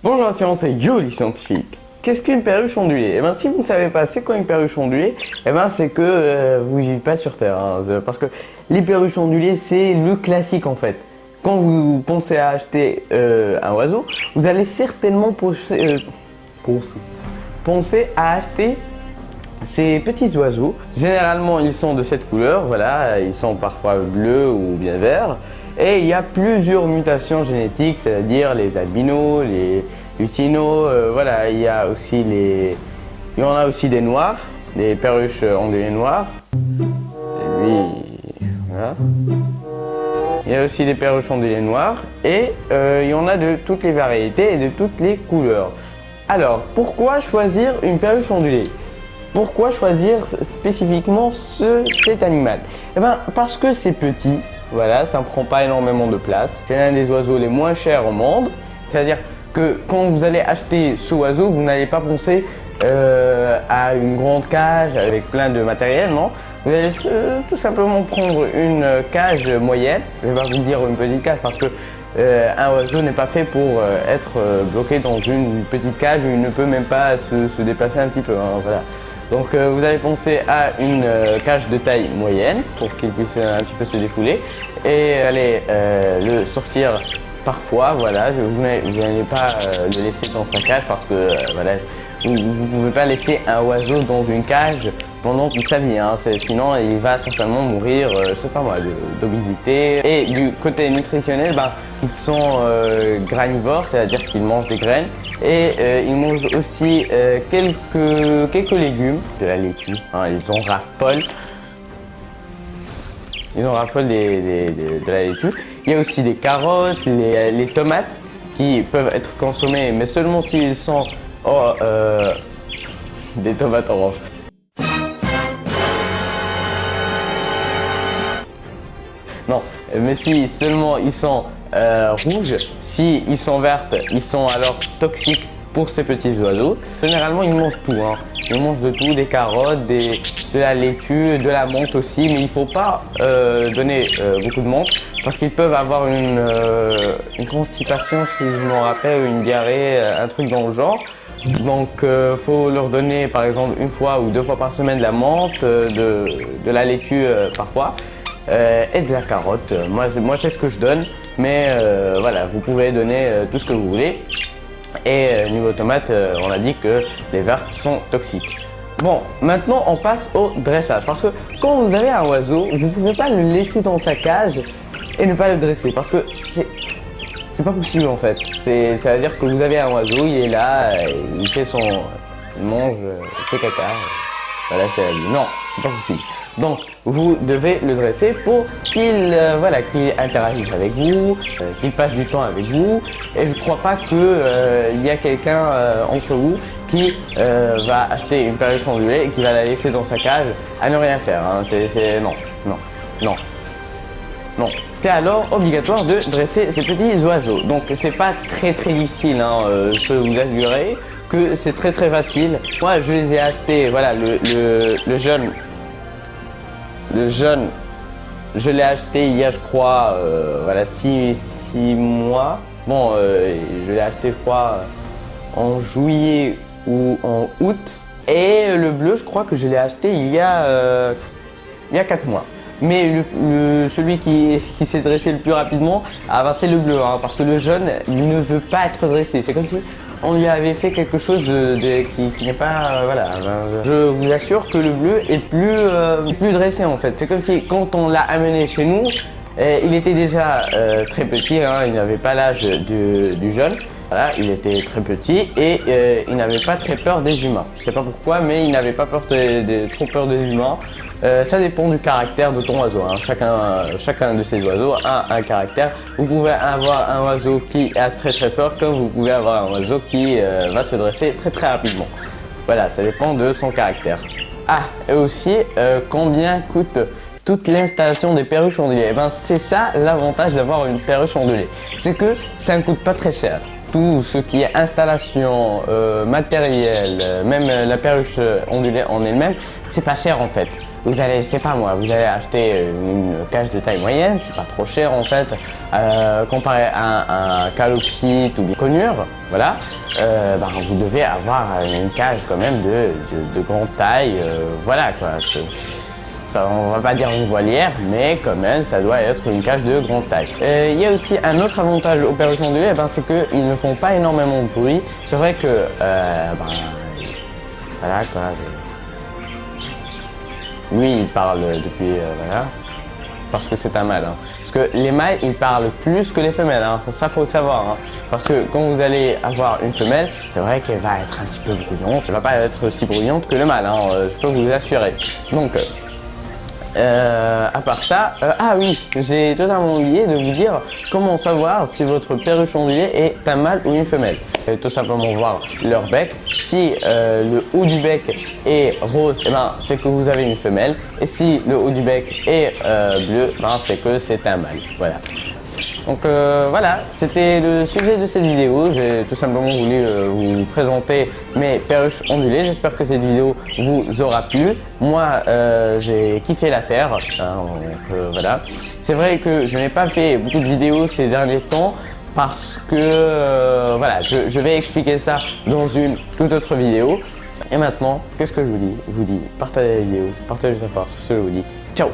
Bonjour c'est Yo les scientifiques. Qu'est-ce qu'une perruche ondulée? Eh bien si vous ne savez pas c'est quoi une perruche ondulée, eh ben c'est que vous vivez pas sur Terre. Parce que les perruches ondulées c'est le classique en fait. Quand vous pensez à acheter un oiseau, vous allez certainement penser à acheter ces petits oiseaux. Généralement ils sont de cette couleur, voilà, ils sont parfois bleus ou bien verts. Et il y a plusieurs mutations génétiques, c'est-à-dire les albinos, les lutinos, voilà, il y en a aussi des noirs, des perruches ondulées noires. Et lui, voilà. Il y a aussi des perruches ondulées noires et il y en a de toutes les variétés et de toutes les couleurs. Alors, pourquoi choisir une perruche ondulée? Pourquoi choisir spécifiquement cet animal? Eh bien, parce que c'est petit. Voilà, ça ne prend pas énormément de place. C'est l'un des oiseaux les moins chers au monde. C'est-à-dire que quand vous allez acheter ce oiseau, vous n'allez pas penser à une grande cage avec plein de matériel, non. Vous allez tout simplement prendre une cage moyenne. Je vais pas vous dire une petite cage parce que un oiseau n'est pas fait pour être bloqué dans une petite cage où il ne peut même pas se déplacer un petit peu. Hein, voilà. Donc vous allez penser à une cage de taille moyenne pour qu'il puisse un petit peu se défouler et allez le sortir parfois, voilà, vous n'allez pas le laisser dans sa cage parce que voilà, vous ne pouvez pas laisser un oiseau dans une cage pendant toute sa vie, hein, sinon il va certainement mourir, je sais pas moi, d'obésité. Et du côté nutritionnel, ben, ils sont granivores, c'est-à-dire qu'ils mangent des graines et ils mangent aussi quelques légumes, de la laitue, hein, ils en raffolent. Ils en raffolent de la laitue. Il y a aussi des carottes, les tomates qui peuvent être consommées, mais seulement s'ils sont des tomates oranges. Non, mais si seulement ils sont rouges, si ils sont vertes, ils sont alors toxiques pour ces petits oiseaux. Généralement, ils mangent tout, hein. Ils mangent de tout, des carottes, de la laitue, de la menthe aussi, mais il ne faut pas donner beaucoup de menthe parce qu'ils peuvent avoir une constipation, si je m'en rappelle, une diarrhée, un truc dans le genre. Donc il faut leur donner par exemple une fois ou deux fois par semaine de la menthe, de la laitue parfois. Et de la carotte. Moi c'est ce que je donne, mais voilà, vous pouvez donner tout ce que vous voulez. Et niveau tomate, on a dit que les vertes sont toxiques. Bon, maintenant on passe au dressage, parce que quand vous avez un oiseau, vous ne pouvez pas le laisser dans sa cage et ne pas le dresser, parce que c'est pas possible en fait. Ça veut dire que vous avez un oiseau, il est là, il mange ses caca, voilà, c'est la vie. Non, c'est pas possible. Donc, vous devez le dresser pour qu'il interagisse avec vous, qu'il passe du temps avec vous. Et je ne crois pas qu'il y a quelqu'un entre vous qui va acheter une perruche ondulée et qui va la laisser dans sa cage à ne rien faire. Hein. Non. C'est alors obligatoire de dresser ces petits oiseaux. Donc, c'est pas très difficile, hein. Je peux vous assurer que c'est très facile. Moi, je les ai achetés, voilà, le jeune. Le jeune, je l'ai acheté il y a, je crois, voilà, 6 mois. Bon, je l'ai acheté, je crois, en juillet ou en août. Et le bleu, je crois que je l'ai acheté il y a 4 mois. Mais celui qui s'est dressé le plus rapidement, c'est le bleu, hein, parce que le jaune, il ne veut pas être dressé. C'est comme si on lui avait fait quelque chose qui n'est pas, voilà. Je vous assure que le bleu est plus dressé en fait. C'est comme si quand on l'a amené chez nous, il était déjà très petit, hein, il n'avait pas l'âge du jaune. Voilà, il était très petit et il n'avait pas très peur des humains. Je ne sais pas pourquoi, mais il n'avait pas trop peur des humains. Ça dépend du caractère de ton oiseau, hein. Chacun de ces oiseaux a un caractère. Vous pouvez avoir un oiseau qui a très peur, comme vous pouvez avoir un oiseau qui va se dresser très rapidement. Voilà, ça dépend de son caractère. Ah, et aussi, combien coûte toute l'installation des perruches ondulées? Eh ben, c'est ça l'avantage d'avoir une perruche ondulée. C'est que ça ne coûte pas très cher. Tout ce qui est installation, matériel, même la perruche ondulée en elle-même, c'est pas cher en fait. vous allez, c'est pas moi, vous allez acheter une cage de taille moyenne, c'est pas trop cher en fait, comparé à un calopsite ou bien conure, voilà, vous devez avoir une cage quand même de grande taille, voilà quoi. Ça, on va pas dire une volière, mais quand même, ça doit être une cage de grande taille. Il y a aussi un autre avantage aux perruches ondulées, c'est qu'ils ne font pas énormément de bruit. C'est vrai que, voilà quoi. Lui, il parle depuis, voilà, parce que c'est un mâle. Parce que les mâles, ils parlent plus que les femelles, ça faut le savoir. Parce que quand vous allez avoir une femelle, c'est vrai qu'elle va être un petit peu bruyante. Elle va pas être aussi bruyante que le mâle, je peux vous assurer. Donc, à part ça, ah oui, j'ai totalement oublié de vous dire comment savoir si votre perruche ondulée est un mâle ou une femelle. Tout simplement voir leur bec. Si le haut du bec est rose, c'est que vous avez une femelle. Et si le haut du bec est bleu, c'est que c'est un mâle. Voilà. Donc voilà, c'était le sujet de cette vidéo. J'ai tout simplement voulu vous présenter mes perruches ondulées. J'espère que cette vidéo vous aura plu. Moi, j'ai kiffé la faire. Donc voilà. C'est vrai que je n'ai pas fait beaucoup de vidéos ces derniers temps parce que voilà, je vais expliquer ça dans une toute autre vidéo. Et maintenant, qu'est-ce que je vous dis? Je vous dis partagez la vidéo, partagez sa part. Sur ce, je vous dis ciao.